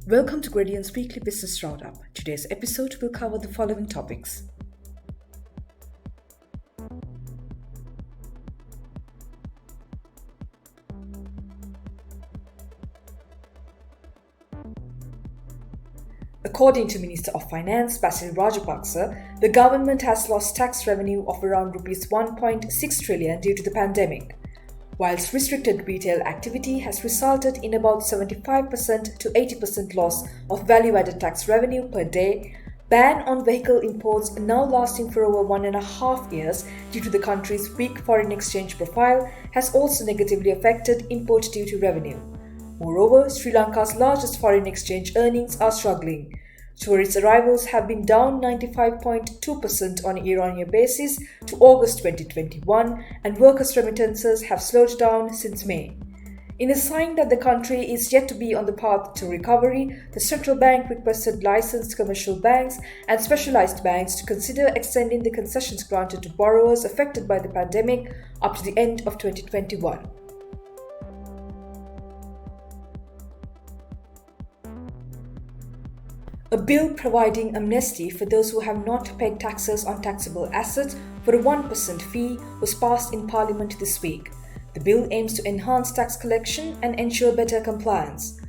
Welcome to Gradient's weekly business roundup. Today's episode will cover the following topics. According to Minister of Finance Basil Rajapaksa, the government has lost tax revenue of around Rs.1.6 Trn due to the pandemic. Whilst restricted retail activity has resulted in about 75% to 80% loss of value-added tax revenue per day, ban on vehicle imports now lasting for over 1.5 years due to the country's weak foreign exchange profile has also negatively affected import duty revenue. Moreover, Sri Lanka's largest foreign exchange earnings are struggling. Tourist arrivals have been down 95.2% on a year-on-year basis to August 2021, and workers' remittances have slowed down since May. In a sign that the country is yet to be on the path to recovery, the central bank requested licensed commercial banks and specialized banks to consider extending the concessions granted to borrowers affected by the pandemic up to the end of 2021. A bill providing amnesty for those who have not paid taxes on taxable assets for a 1% fee was passed in Parliament this week. The bill aims to enhance tax collection and ensure better compliance.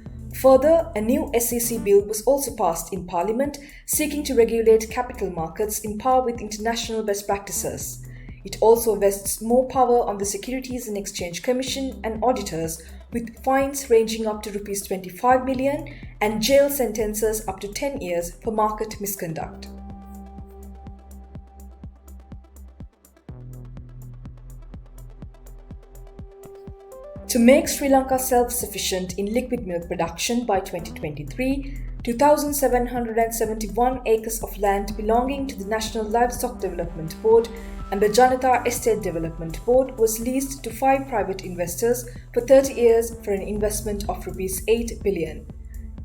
Further, a new SEC bill was also passed in Parliament seeking to regulate capital markets in par with international best practices. It also vests more power on the Securities and Exchange Commission and auditors, with fines ranging up to Rs 25 million and jail sentences up to 10 years for market misconduct. To make Sri Lanka self-sufficient in liquid milk production by 2023, 2,771 acres of land belonging to the National Livestock Development Board and the Janata Estate Development Board was leased to 5 private investors for 30 years for an investment of Rs 8 billion.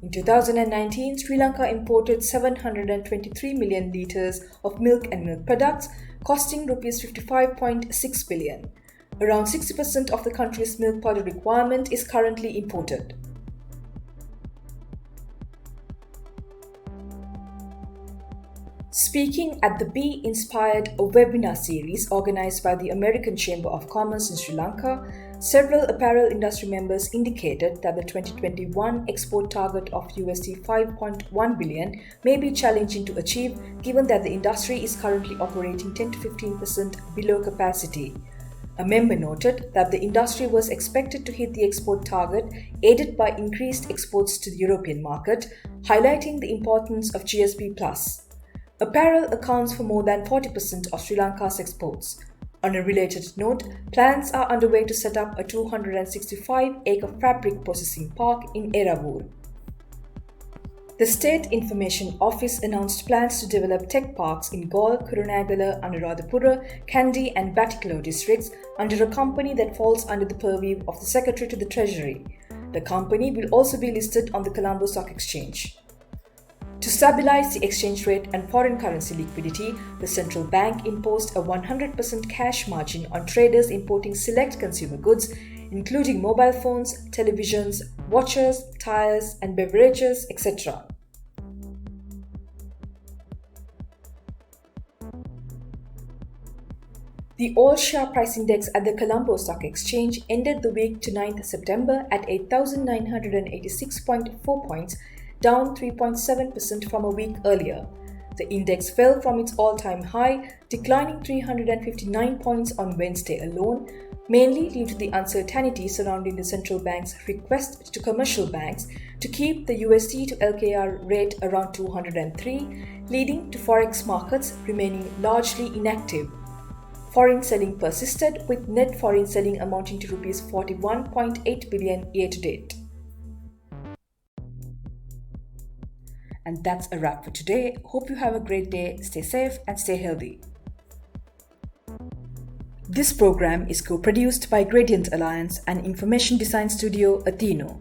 In 2019, Sri Lanka imported 723 million litres of milk and milk products, costing Rs 55.6 billion. Around 60% of the country's milk powder requirement is currently imported. Speaking at the Be Inspired, a webinar series organized by the American Chamber of Commerce in Sri Lanka, several apparel industry members indicated that the 2021 export target of $5.1 billion may be challenging to achieve given that the industry is currently operating 10 to 15% below capacity. A member noted that the industry was expected to hit the export target aided by increased exports to the European market, highlighting the importance of GSP+. Apparel accounts for more than 40% of Sri Lanka's exports. On a related note, plans are underway to set up a 265-acre fabric processing park in Eravur. The State Information Office announced plans to develop tech parks in Galle, Kurunegala, Anuradhapura, Kandy and Batticaloa districts under a company that falls under the purview of the Secretary to the Treasury. The company will also be listed on the Colombo Stock Exchange. To stabilize the exchange rate and foreign currency liquidity, the central bank imposed a 100% cash margin on traders importing select consumer goods, including mobile phones, televisions, watches, tires, and beverages, etc. The all-share price index at the Colombo Stock Exchange ended the week to 9th September at 8,986.4 points, down 3.7% from a week earlier. The index fell from its all-time high, declining 359 points on Wednesday alone, mainly due to the uncertainty surrounding the central bank's request to commercial banks to keep the USD to LKR rate around 203, leading to forex markets remaining largely inactive. Foreign selling persisted, with net foreign selling amounting to Rs 41.8 billion year-to-date. And that's a wrap for today. Hope you have a great day, stay safe and stay healthy. This program is co-produced by Gradient Alliance and Information Design Studio Atheno.